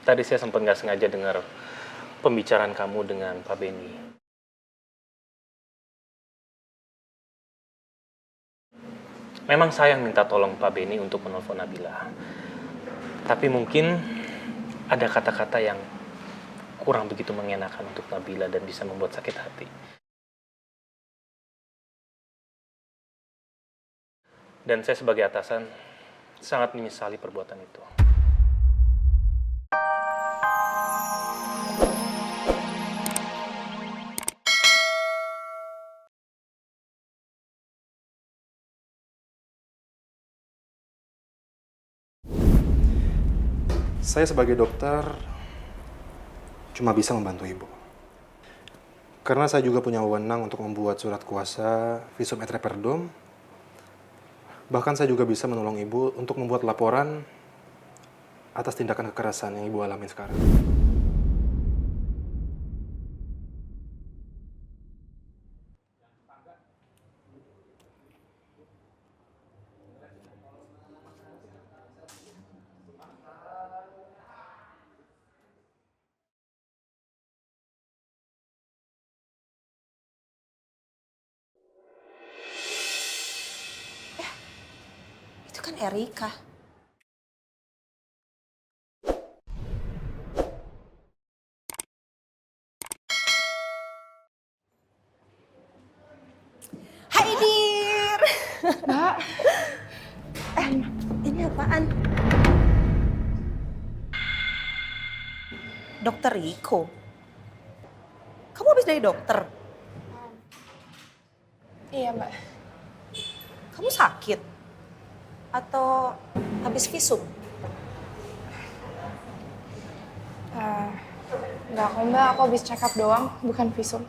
Tadi saya sempat nggak sengaja dengar pembicaraan kamu dengan Pak Benny. Memang saya yang minta tolong Pak Benny untuk menelpon Nabila. Tapi mungkin ada kata-kata yang kurang begitu mengenakan untuk Nabila dan bisa membuat sakit hati. Dan saya sebagai atasan sangat menyesali perbuatan itu. Saya sebagai dokter cuma bisa membantu ibu. Karena saya juga punya wewenang untuk membuat surat kuasa visum et reperendum. Bahkan saya juga bisa menolong ibu untuk membuat laporan atas tindakan kekerasan yang ibu alami sekarang. Itu kan Erika. Hai Dir. Mbak, Ini apaan? Dokter Riko. Kamu habis dari dokter? iya Mbak. Kamu sakit? Atau habis visum? Enggak kok Mbak, aku habis check up doang, bukan visum.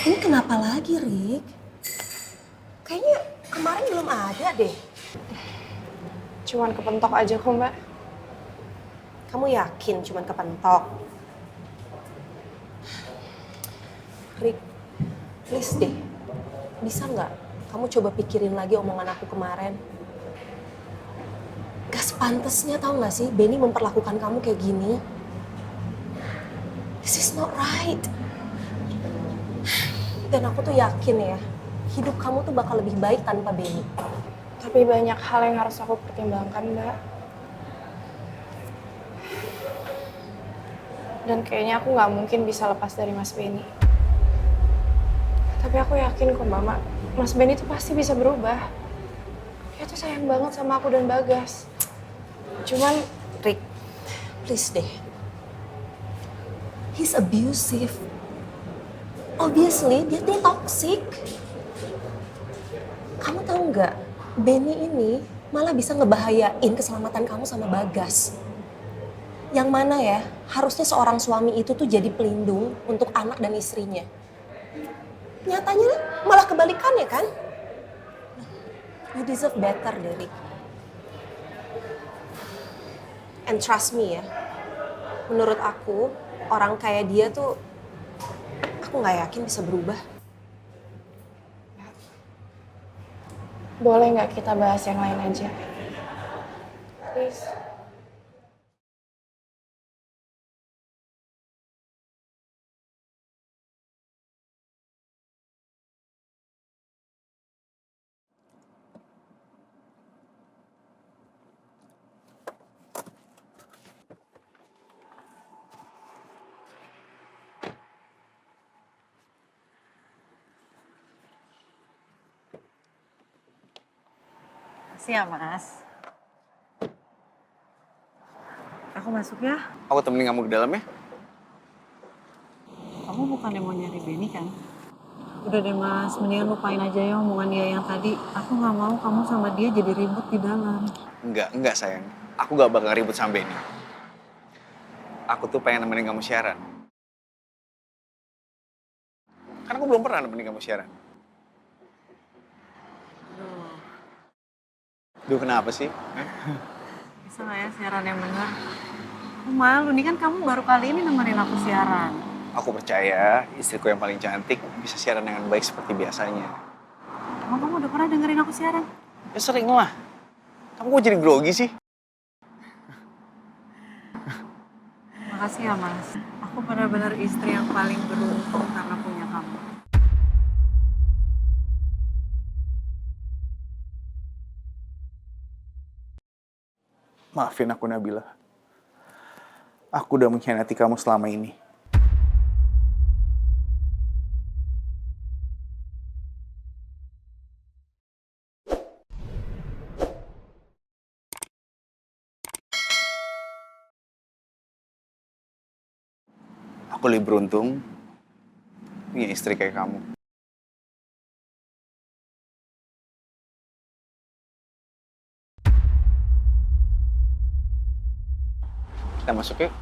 Ini kenapa lagi, Rik? Kayaknya kemarin belum ada deh. Cuman kepentok aja kok Mbak. Kamu yakin cuman kepentok? Rik, please deh. Bisa nggak kamu coba pikirin lagi omongan aku kemarin? Gak sepantasnya, tahu nggak sih Benny memperlakukan kamu kayak gini? This is not right. Dan aku tuh yakin ya, hidup kamu tuh bakal lebih baik tanpa Benny. Tapi banyak hal yang harus aku pertimbangkan Mbak. Dan kayaknya aku nggak mungkin bisa lepas dari Mas Benny. Tapi aku yakin kok Mama, Mas Benny tuh pasti bisa berubah. Dia tuh sayang banget sama aku dan Bagas. Cuman, Rick, please deh. He's abusive. Obviously, dia toxic. Kamu tahu nggak, Benny ini malah bisa ngebahayain keselamatan kamu sama Bagas. Yang mana ya, harusnya seorang suami itu tuh jadi pelindung untuk anak dan istrinya. Nyatanya malah kebalikannya kan? You deserve better, Derek. And trust me ya, menurut aku, orang kayak dia tuh, aku nggak yakin bisa berubah. boleh nggak kita bahas yang lain aja? Please. Makasih ya, Mas. Aku masuk ya. Aku temenin kamu ke dalam ya. Kamu bukannya mau nyari Benny kan? Udah deh Mas, mendingan lupain aja ya omongan dia yang tadi. Aku nggak mau kamu sama dia jadi ribut di dalam. Enggak sayang. Aku gak bakal ribut sama Benny. Aku tuh pengen nemenin kamu siaran. Karena aku belum pernah nemenin kamu siaran. Duh, kenapa sih? Bisa nggak ya siaran yang benar? Aku malu, nih kan kamu baru kali ini nemenin aku siaran. Aku percaya istriku yang paling cantik bisa siaran dengan baik seperti biasanya. Emang kamu udah pernah dengerin aku siaran? Ya sering lah. Kamu kok jadi grogi sih? Makasih ya Mas. Aku benar-benar istri yang paling beruntung karena punya kamu. Maafin aku Nabila. Aku udah mengkhianati kamu selama ini. Aku lebih beruntung punya istri kayak kamu. Kita masuk yuk.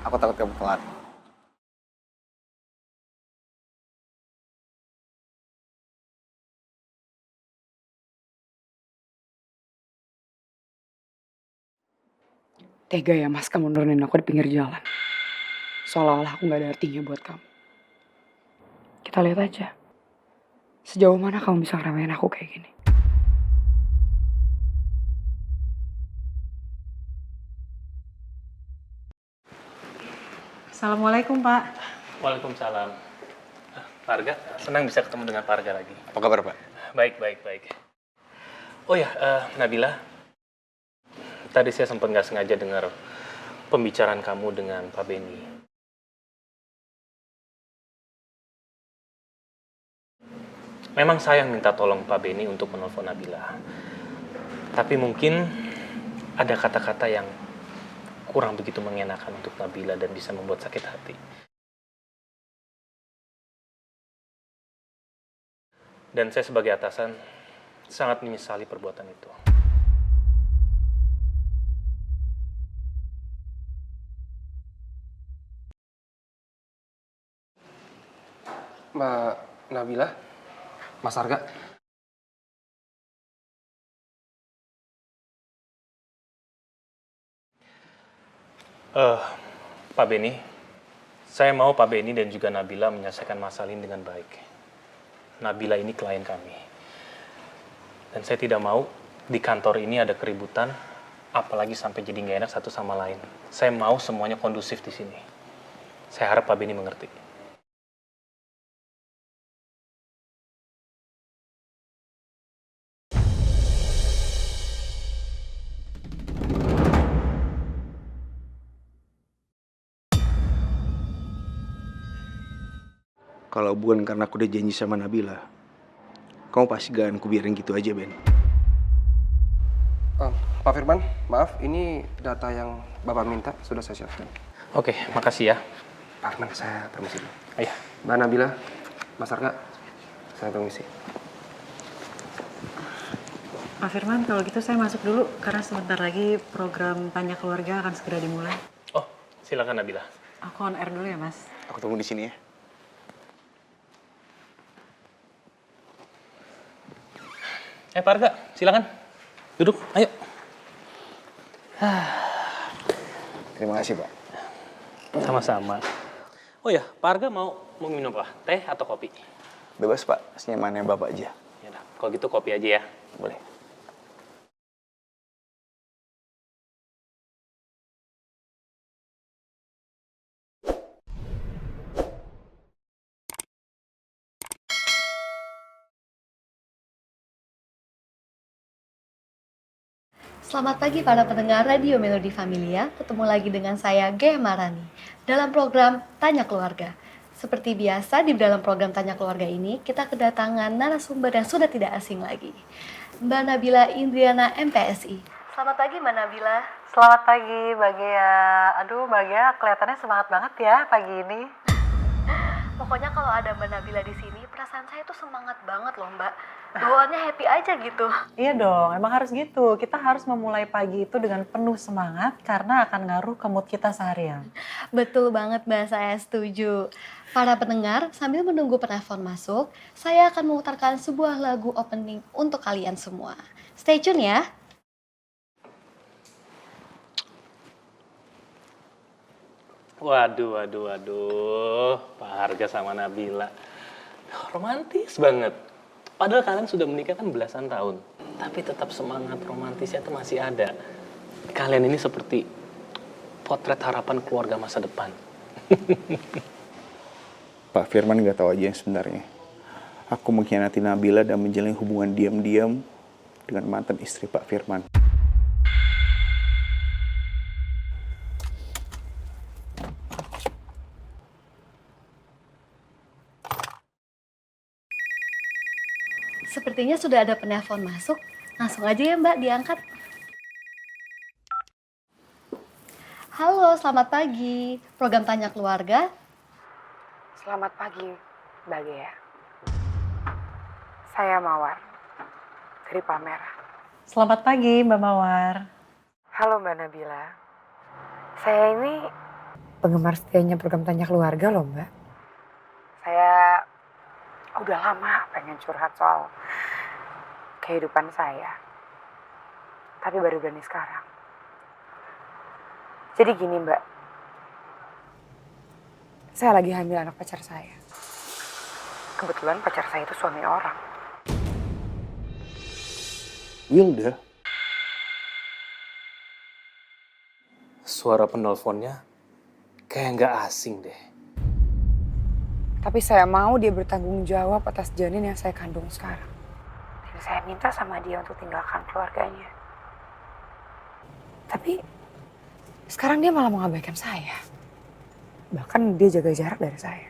Aku takut kamu telat. Tega ya Mas kamu nurunin aku di pinggir jalan. Seolah-olah aku gak ada artinya buat kamu. Kita lihat aja. Sejauh mana kamu bisa ngeremehin aku kayak gini. Assalamualaikum Pak. Waalaikumsalam. Pak Arga, senang bisa ketemu dengan Pak Arga lagi. Apa kabar, Pak? Baik. Oh ya, Nabila. Tadi saya sempat nggak sengaja dengar pembicaraan kamu dengan Pak Benny. Memang saya yang minta tolong Pak Benny untuk menelpon Nabila. Tapi mungkin ada kata-kata yang kurang begitu mengenakan untuk Nabila dan bisa membuat sakit hati. Dan saya sebagai atasan sangat menyesali perbuatan itu. Mbak Nabila, Mas Arga. Pak Benny, saya mau Pak Benny dan juga Nabila menyelesaikan masalah ini dengan baik. Nabila ini klien kami. Dan saya tidak mau di kantor ini ada keributan, apalagi sampai jadi nggak enak satu sama lain. Saya mau semuanya kondusif di sini. Saya harap Pak Benny mengerti. Kalau bukan karena aku udah janji sama Nabila, kamu pasti gak akan kubiarin gitu aja, Ben. Pak Firman, maaf, ini data yang Bapak minta sudah saya siapkan. Oke, makasih ya. Pak Firman, saya permisi dulu. Iya. Mbak Nabila, Mas Arga, saya permisi. Pak Firman, kalau gitu saya masuk dulu karena sebentar lagi program Tanya Keluarga akan segera dimulai. Oh, silakan Nabila. Aku on air dulu ya, Mas. Aku tunggu di sini ya. Pak Arga, silakan. Duduk, ayo. Terima kasih, Pak. Sama-sama. Oh ya, Pak Arga mau minum apa? Teh atau kopi? Bebas, Pak. Senyamannya Bapak aja. Ya udah, kalau gitu kopi aja ya. Boleh. Selamat pagi para pendengar Radio Melodi Familia, ketemu lagi dengan saya Gea Marani dalam program Tanya Keluarga. Seperti biasa di dalam program Tanya Keluarga ini, kita kedatangan narasumber yang sudah tidak asing lagi, Mbak Nabila Indriana MPSI. Selamat pagi Mbak Nabila. Selamat pagi, Mbak Gea. Aduh, Mbak Gea kelihatannya semangat banget ya pagi ini. Pokoknya kalau ada Mbak Nabila di sini, perasaan saya tuh semangat banget loh Mbak. Bawaannya happy aja gitu. Iya dong, emang harus gitu. Kita harus memulai pagi itu dengan penuh semangat karena akan ngaruh ke mood kita seharian. Betul banget Mbak, saya setuju. Para pendengar, sambil menunggu penelpon masuk, saya akan memutarkan sebuah lagu opening untuk kalian semua. Stay tune ya. Waduh. Pak Arga sama Nabila. Romantis banget. Padahal kalian sudah menikah kan belasan tahun. Tapi tetap semangat romantisnya itu masih ada. Kalian ini seperti potret harapan keluarga masa depan. Pak Firman nggak tahu aja yang sebenarnya. Aku mengkhianati Nabila dan menjalin hubungan diam-diam dengan mantan istri Pak Firman. Sepertinya sudah ada penelpon masuk. Langsung aja ya Mbak, diangkat. Halo, selamat pagi. Program Tanya Keluarga. Selamat pagi, Mbak Gea. Saya Mawar, dari Palmerah. Selamat pagi Mbak Mawar. Halo Mbak Nabila. Saya ini penggemar setianya program Tanya Keluarga loh Mbak. Saya udah lama pengen curhat soal kehidupan saya. Tapi baru berani sekarang. Jadi gini Mbak. Saya lagi hamil anak pacar saya. Kebetulan pacar saya itu suami orang. Wilda? Suara penelponnya kayak nggak asing deh. Tapi saya mau dia bertanggung jawab atas janin yang saya kandung sekarang. Dan saya minta sama dia untuk tinggalkan keluarganya. Tapi sekarang dia malah mengabaikan saya. Bahkan dia jaga jarak dari saya.